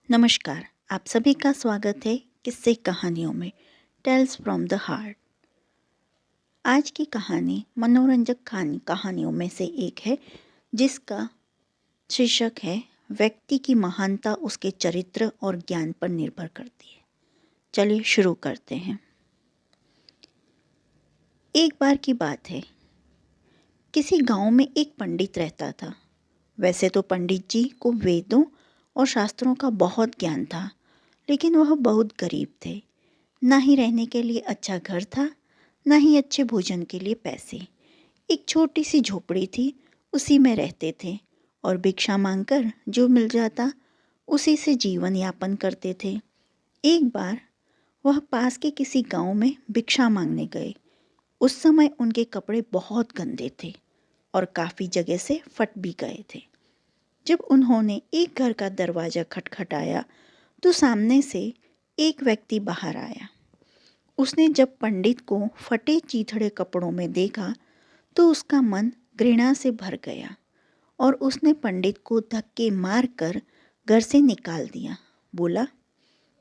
नमस्कार, आप सभी का स्वागत है किस्से कहानियों में टेल्स फ्रॉम द हार्ट। आज की कहानी मनोरंजक कहानियों में से एक है जिसका शीर्षक है व्यक्ति की महानता उसके चरित्र और ज्ञान पर निर्भर करती है। चलिए शुरू करते हैं। एक बार की बात है, किसी गांव में एक पंडित रहता था। वैसे तो पंडित जी को वेदों और शास्त्रों का बहुत ज्ञान था, लेकिन वह बहुत गरीब थे। ना ही रहने के लिए अच्छा घर था, ना ही अच्छे भोजन के लिए पैसे। एक छोटी सी झोपड़ी थी, उसी में रहते थे और भिक्षा मांगकर जो मिल जाता उसी से जीवन यापन करते थे। एक बार वह पास के किसी गांव में भिक्षा मांगने गए। उस समय उनके कपड़े बहुत गंदे थे और काफ़ी जगह से फट भी गए थे। जब उन्होंने एक घर का दरवाज़ा खटखटाया तो सामने से एक व्यक्ति बाहर आया। उसने जब पंडित को फटे चीथड़े कपड़ों में देखा तो उसका मन घृणा से भर गया और उसने पंडित को धक्के मारकर घर से निकाल दिया। बोला,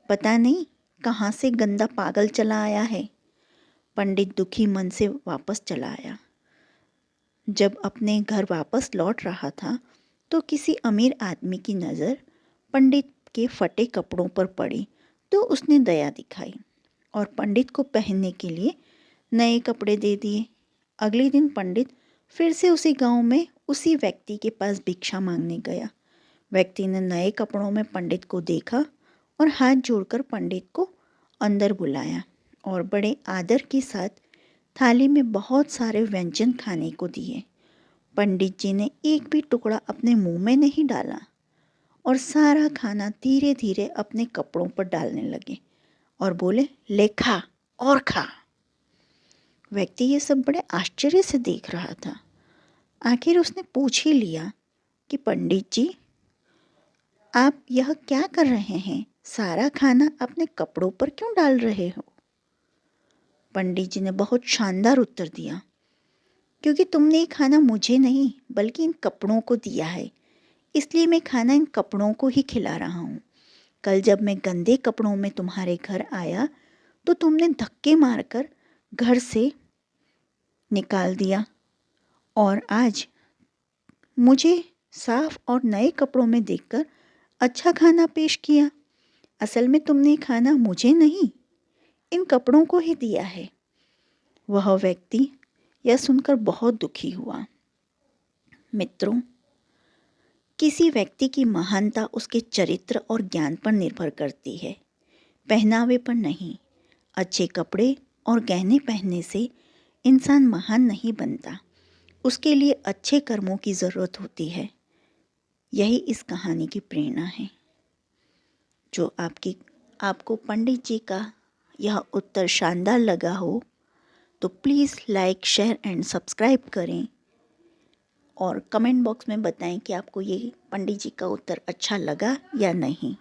पता नहीं कहाँ से गंदा पागल चला आया है। पंडित दुखी मन से वापस चला आया। जब अपने घर वापस लौट रहा था तो किसी अमीर आदमी की नज़र पंडित के फटे कपड़ों पर पड़ी तो उसने दया दिखाई और पंडित को पहनने के लिए नए कपड़े दे दिए। अगले दिन पंडित फिर से उसी गांव में उसी व्यक्ति के पास भिक्षा मांगने गया। व्यक्ति ने नए कपड़ों में पंडित को देखा और हाथ जोड़कर पंडित को अंदर बुलाया और बड़े आदर के साथ थाली में बहुत सारे व्यंजन खाने को दिए। पंडित जी ने एक भी टुकड़ा अपने मुंह में नहीं डाला और सारा खाना धीरे धीरे अपने कपड़ों पर डालने लगे और बोले, ले खा और खा। व्यक्ति ये सब बड़े आश्चर्य से देख रहा था। आखिर उसने पूछ ही लिया कि पंडित जी, आप यह क्या कर रहे हैं? सारा खाना अपने कपड़ों पर क्यों डाल रहे हो? पंडित जी ने बहुत शानदार उत्तर दिया, क्योंकि तुमने ये खाना मुझे नहीं बल्कि इन कपड़ों को दिया है, इसलिए मैं खाना इन कपड़ों को ही खिला रहा हूँ। कल जब मैं गंदे कपड़ों में तुम्हारे घर आया तो तुमने धक्के मारकर घर से निकाल दिया और आज मुझे साफ और नए कपड़ों में देखकर अच्छा खाना पेश किया। असल में तुमने खाना मुझे नहीं, इन कपड़ों को ही दिया है। वह व्यक्ति यह सुनकर बहुत दुखी हुआ। मित्रों, किसी व्यक्ति की महानता उसके चरित्र और ज्ञान पर निर्भर करती है, पहनावे पर नहीं। अच्छे कपड़े और गहने पहनने से इंसान महान नहीं बनता, उसके लिए अच्छे कर्मों की ज़रूरत होती है। यही इस कहानी की प्रेरणा है। जो आपको पंडित जी का यह उत्तर शानदार लगा हो तो please like, share and subscribe करें और कमेंट बॉक्स में बताएं कि आपको ये पंडित जी का उत्तर अच्छा लगा या नहीं।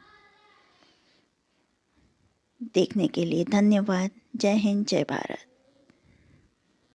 देखने के लिए धन्यवाद। जय हिंद, जय भारत।